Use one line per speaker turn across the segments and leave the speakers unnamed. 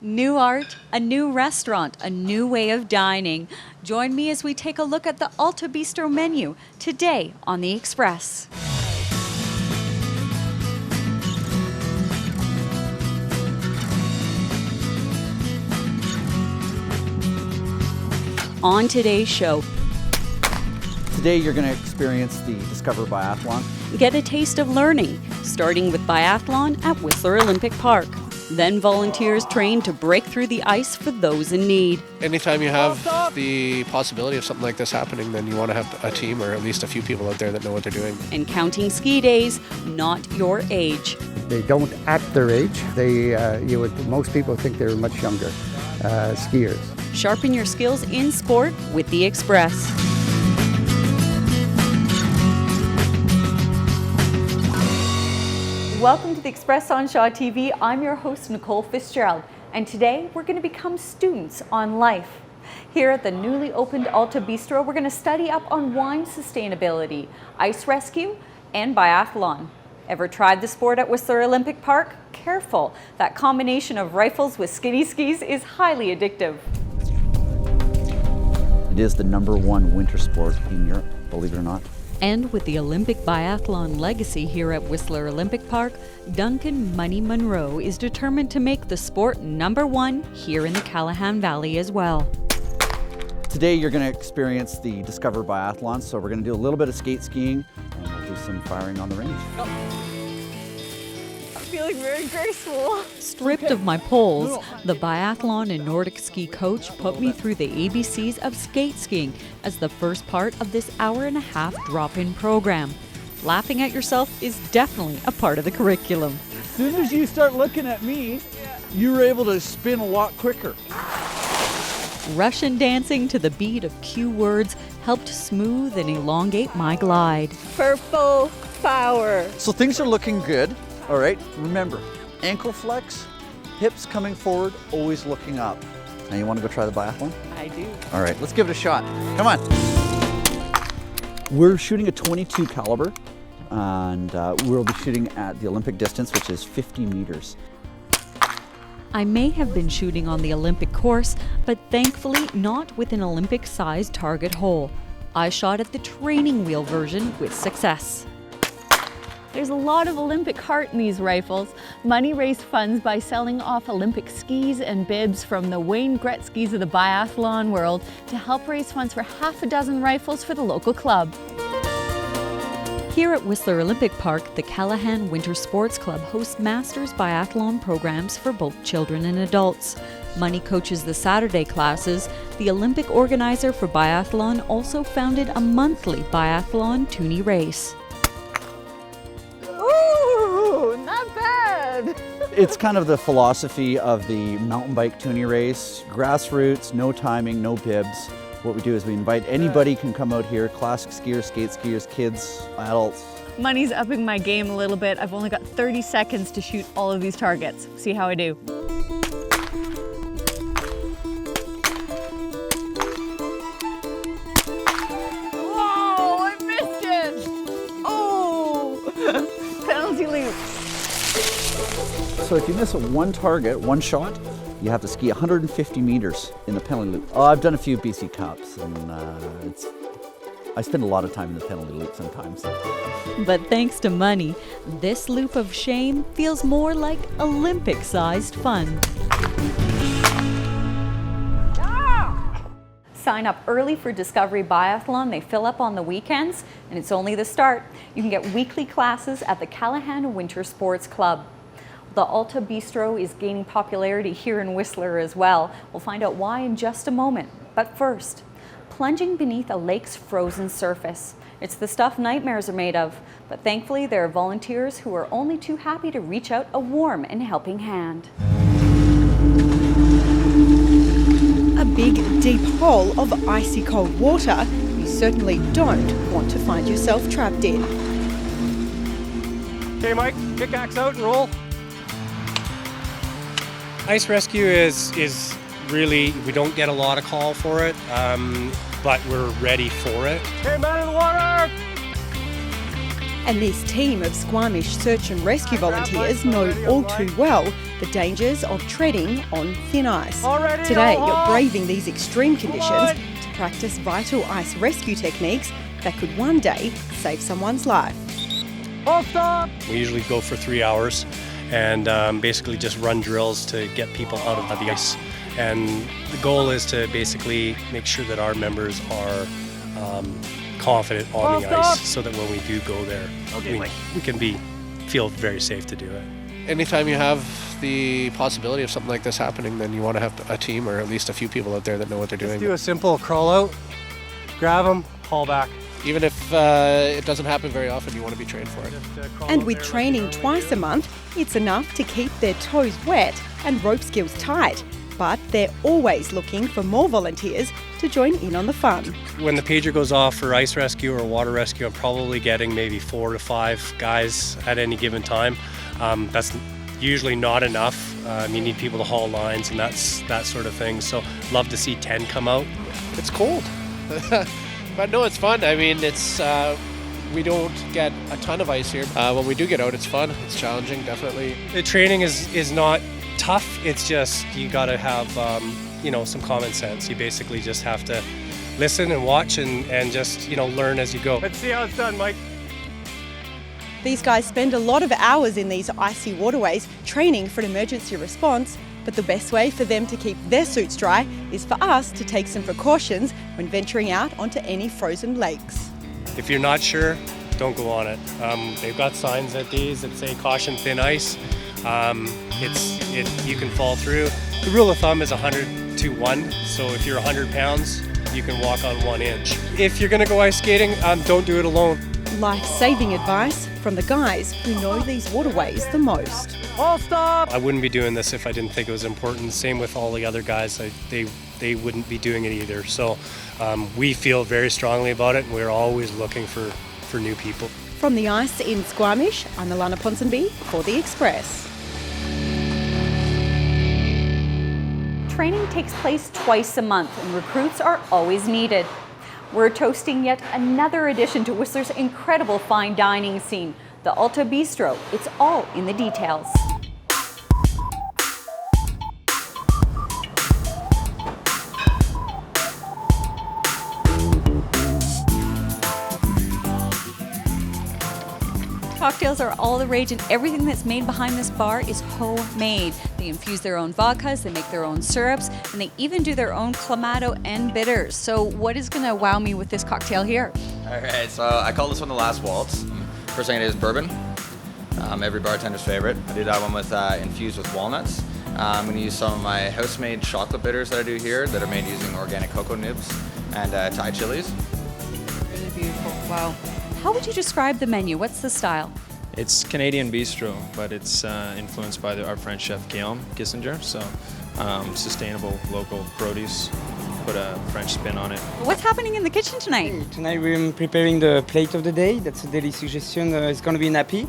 New art, a new restaurant, a new way of dining. Join me as we take a look at the ALTA BISTRO menu today on the Express. On today's show,
today you're going to experience the Discover Biathlon.
get a taste of learning, starting with biathlon at Whistler Olympic Park. Then volunteers train to break through the ice for those in need.
Anytime you have the possibility of something like this happening, then you want to have a team or at least a few people out there that know what they're doing.
And counting ski days, not your age.
They don't act their age. Most people think they're much younger skiers.
Sharpen your skills in sport with the Express. Welcome to the Express on Shaw TV. I'm your host, Nicole Fitzgerald, and today we're going to become students on life. Here at the newly opened ALTA BISTRO, we're going to study up on wine sustainability, ice rescue, and biathlon. Ever tried the sport at Whistler Olympic Park? Careful, that combination of rifles with skinny skis is highly addictive.
It is the #1 winter sport in Europe, believe it or not.
And with the Olympic biathlon legacy here at Whistler Olympic Park, Duncan Munro is determined to make the sport #1 here in the Callahan Valley as well.
Today you're going to experience the Discover Biathlon, so we're going to do a little bit of skate skiing and we'll do some firing on the range.
Feeling very graceful.
Stripped of my poles, the biathlon and Nordic ski coach put me through the ABCs of skate skiing as the first part of this hour-and-a-half drop-in program. Laughing at yourself is definitely a part of the curriculum.
As soon as you start looking at me, you're able to spin a lot quicker.
Russian dancing to the beat of cue words helped smooth and elongate my glide.
Purple power.
So things are looking good. All right, remember, ankle flex, hips coming forward, always looking up. Now you want to go try the biathlon?
I do.
All right, let's give it a shot. Come on. We're shooting a .22 caliber, and we'll be shooting at the Olympic distance, which is 50 meters.
I may have been shooting on the Olympic course, but thankfully not with an Olympic-sized target hole. I shot at the training wheel version with success.
There's a lot of Olympic heart in these rifles. Munny raised funds by selling off Olympic skis and bibs from the Wayne Gretzky's of the biathlon world to help raise funds for half a dozen rifles for the local club.
Here at Whistler Olympic Park, the Callahan Winter Sports Club hosts Masters Biathlon programs for both children and adults. Munny coaches the Saturday classes. The Olympic organizer for biathlon also founded a monthly biathlon toonie race.
Ooh, not bad.
It's kind of the philosophy of the mountain bike toonie race. Grassroots, no timing, no bibs. What we do is we invite anybody can come out here, classic skiers, skate skiers, kids, adults.
Munny's upping my game a little bit. I've only got 30 seconds to shoot all of these targets. See how I do. Whoa, I missed it. Oh, penalty loop.
So if you miss one target, one shot, you have to ski 150 meters in the penalty loop. Oh, I've done a few BC Cups, and I spend a lot of time in the penalty loop sometimes.
But thanks to Munny, this loop of shame feels more like Olympic-sized fun. Sign up early for Discovery Biathlon. They fill up on the weekends, and it's only the start. You can get weekly classes at the Callahan Winter Sports Club. The ALTA BISTRO is gaining popularity here in Whistler as well. We'll find out why in just a moment. But first, plunging beneath a lake's frozen surface. It's the stuff nightmares are made of, but thankfully there are volunteers who are only too happy to reach out a warm and helping hand.
A big, deep hole of icy cold water you certainly don't want to find yourself trapped in.
Okay, Mike, pickaxe out and roll. Ice rescue is really, we don't get a lot of call for it, but we're ready for it. Okay, man in the water!
And this team of Squamish Search and Rescue volunteers know all too well the dangers of treading on thin ice. Today, you're braving these extreme conditions to practice vital ice rescue techniques that could one day save someone's life.
We usually go for 3 hours and basically just run drills to get people out of the ice. And the goal is to basically make sure that our members are confident on the ice so that when we do go there, we can feel very safe to do it.
Anytime you have the possibility of something like this happening, then you want to have a team or at least a few people out there that know what they're doing.
Do a simple crawl out, grab them, haul back.
Even if it doesn't happen very often, you want to be trained for it.
And with training twice a month, it's enough to keep their toes wet and rope skills tight. But they're always looking for more volunteers to join in on the fun.
When the pager goes off for ice rescue or water rescue, I'm probably getting maybe 4 to 5 guys at any given time. That's usually not enough. You need people to haul lines and that sort of thing. So love to see 10 come out.
It's cold. But no, it's fun. I mean, we don't get a ton of ice here. When we do get out, it's fun. It's challenging, definitely.
The training is not tough. It's just you got to have some common sense. You basically just have to listen and watch and just learn as you go. Let's see how it's done, Mike.
These guys spend a lot of hours in these icy waterways training for an emergency response, but the best way for them to keep their suits dry is for us to take some precautions when venturing out onto any frozen lakes.
If you're not sure, don't go on it. They've got signs at these that say caution thin ice. You can fall through. The rule of thumb is 100 to 1, so if you're 100 pounds, you can walk on 1 inch. If you're gonna go ice skating, don't do it alone.
Life-saving advice from the guys who know these waterways the most.
All stop!
I wouldn't be doing this if I didn't think it was important. Same with all the other guys. They wouldn't be doing it either. So we feel very strongly about it, and we're always looking for new people.
From the ice in Squamish, I'm Alana Ponsonby for The Express.
Training takes place twice a month and recruits are always needed. We're toasting yet another addition to Whistler's incredible fine dining scene, the ALTA Bistro. It's all in the details. Cocktails are all the rage and everything that's made behind this bar is homemade. They infuse their own vodkas, they make their own syrups, and they even do their own clamato and bitters. So what is gonna wow me with this cocktail here?
All right, so I call this one the Last Waltz. First thing it is bourbon, every bartender's favorite. I do that one with infused with walnuts. I'm gonna use some of my house-made chocolate bitters that I do here that are made using organic cocoa nibs and Thai chilies.
Really beautiful, wow. How would you describe the menu? What's the style?
It's Canadian bistro, but it's influenced by our French chef Guillaume, Gissinger, so sustainable local produce, put a French spin on it.
What's happening in the kitchen tonight?
Tonight we're preparing the plate of the day. That's a daily suggestion. It's going to be nappy.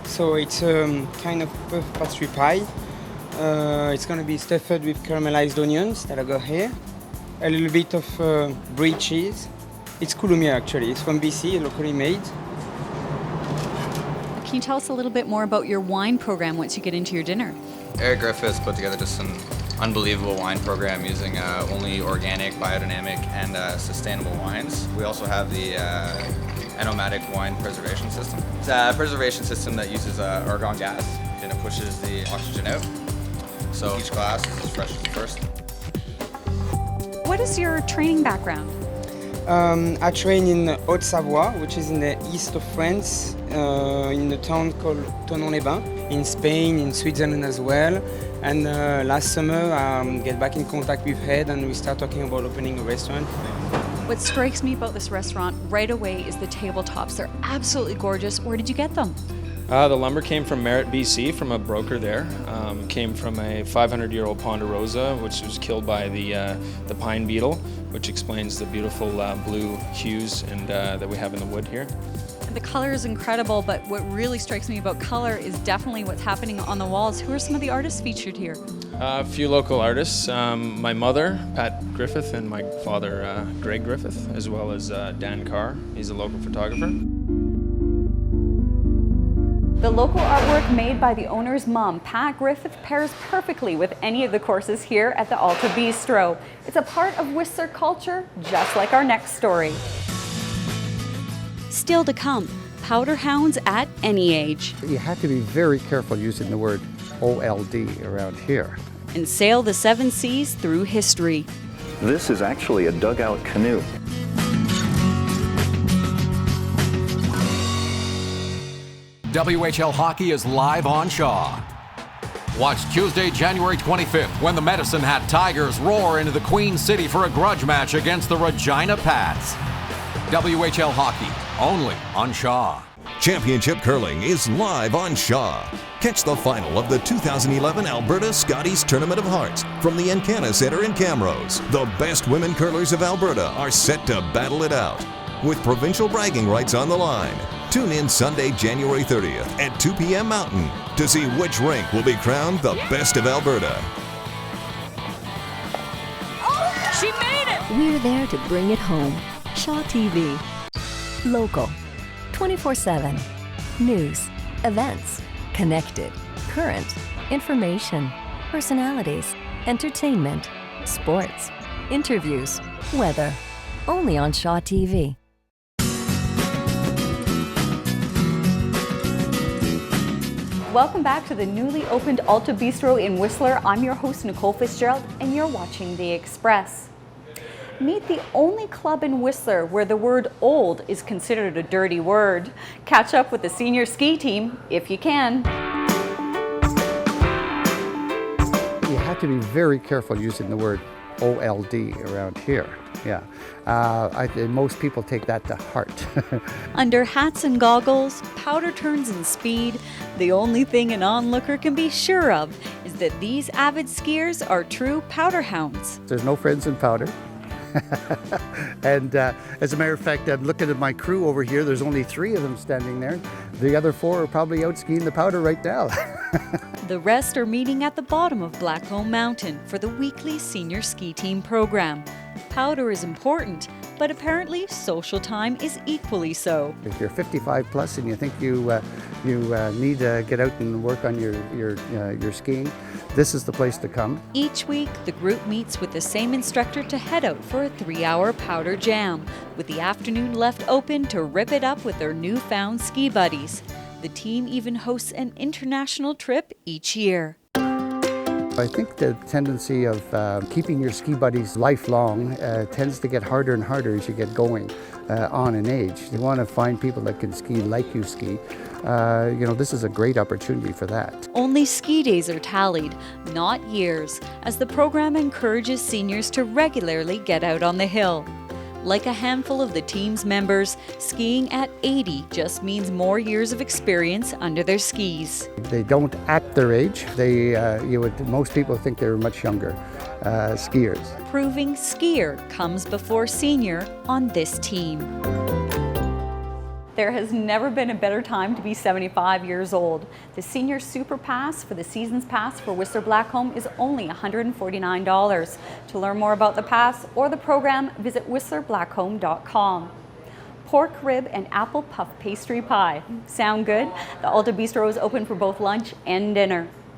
So it's kind of puff pastry pie. It's going to be stuffed with caramelized onions that I got here. A little bit of brie cheese. It's Coulommiers actually. It's from BC, locally made.
Can you tell us a little bit more about your wine program once you get into your dinner?
Eric Griffith put together just an unbelievable wine program using only organic, biodynamic, and sustainable wines. We also have the Enomatic wine preservation system. It's a preservation system that uses argon gas and it pushes the oxygen out. So each glass is fresh from first.
What is your training background?
I train in Haute-Savoie, which is in the east of France, in the town called Thonon-les-Bains, in Spain, in Switzerland as well. And last summer, I get back in contact with Head and we start talking about opening a restaurant.
What strikes me about this restaurant right away is the tabletops. They're absolutely gorgeous. Where did you get them?
The lumber came from Merritt, BC, from a broker there. Came from a 500-year-old ponderosa, which was killed by the pine beetle, which explains the beautiful blue hues and that we have in the wood here.
The color is incredible, but what really strikes me about color is definitely what's happening on the walls. Who are some of the artists featured here?
A few local artists. My mother, Pat Griffith, and my father, Greg Griffith, as well as Dan Carr. He's a local photographer.
The local artwork made by the owner's mom, Pat Griffith, pairs perfectly with any of the courses here at the ALTA BISTRO. It's a part of Whistler culture, just like our next story.
Still to come, powder hounds at any age.
You have to be very careful using the word OLD around here.
And sail the 7 seas through history.
This is actually a dugout canoe.
WHL Hockey is live on Shaw. Watch Tuesday, January 25th, when the Medicine Hat Tigers roar into the Queen City for a grudge match against the Regina Pats. WHL Hockey, only on Shaw.
Championship Curling is live on Shaw. Catch the final of the 2011 Alberta Scotties Tournament of Hearts from the Encana Centre in Camrose. The best women curlers of Alberta are set to battle it out, with provincial bragging rights on the line. Tune in Sunday, January 30th at 2 p.m. Mountain to see which rink will be crowned the best of Alberta.
She made it!
We're there to bring it home. Shaw TV. Local. 24/7. News. Events. Connected. Current. Information. Personalities. Entertainment. Sports. Interviews. Weather. Only on Shaw TV.
Welcome back to the newly opened ALTA BISTRO in Whistler. I'm your host, Nicole Fitzgerald, and you're watching The Express. Meet the only club in Whistler where the word old is considered a dirty word. Catch up with the senior ski team if you can.
You have to be very careful using the word OLD around here. Yeah, most people take that to heart.
Under hats and goggles, powder turns and speed, the only thing an onlooker can be sure of is that these avid skiers are true powder hounds.
There's no friends in powder. And as a matter of fact, I'm looking at my crew over here. There's only 3 of them standing there. The other 4 are probably out skiing the powder right now.
The rest are meeting at the bottom of Blackcomb Mountain for the weekly senior ski team program. Powder is important, but apparently social time is equally so.
If you're 55 plus and you think you need to get out and work on your skiing, this is the place to come.
Each week, the group meets with the same instructor to head out for a 3-hour powder jam, with the afternoon left open to rip it up with their newfound ski buddies. The team even hosts an international trip each year.
I think the tendency of keeping your ski buddies lifelong tends to get harder and harder as you get going on in age. You want to find people that can ski like you ski. This is a great opportunity for that.
Only ski days are tallied, not years, as the program encourages seniors to regularly get out on the hill. Like a handful of the team's members, skiing at 80 just means more years of experience under their skis.
They don't act their age. Most people think they're much younger skiers.
Proving skier comes before senior on this team.
There has never been a better time to be 75 years old. The Senior Super Pass for the Season's Pass for Whistler Blackcomb is only $149. To learn more about the pass or the program, visit whistlerblackcomb.com. Pork rib and apple puff pastry pie. Sound good? The ALTA BISTRO is open for both lunch and dinner.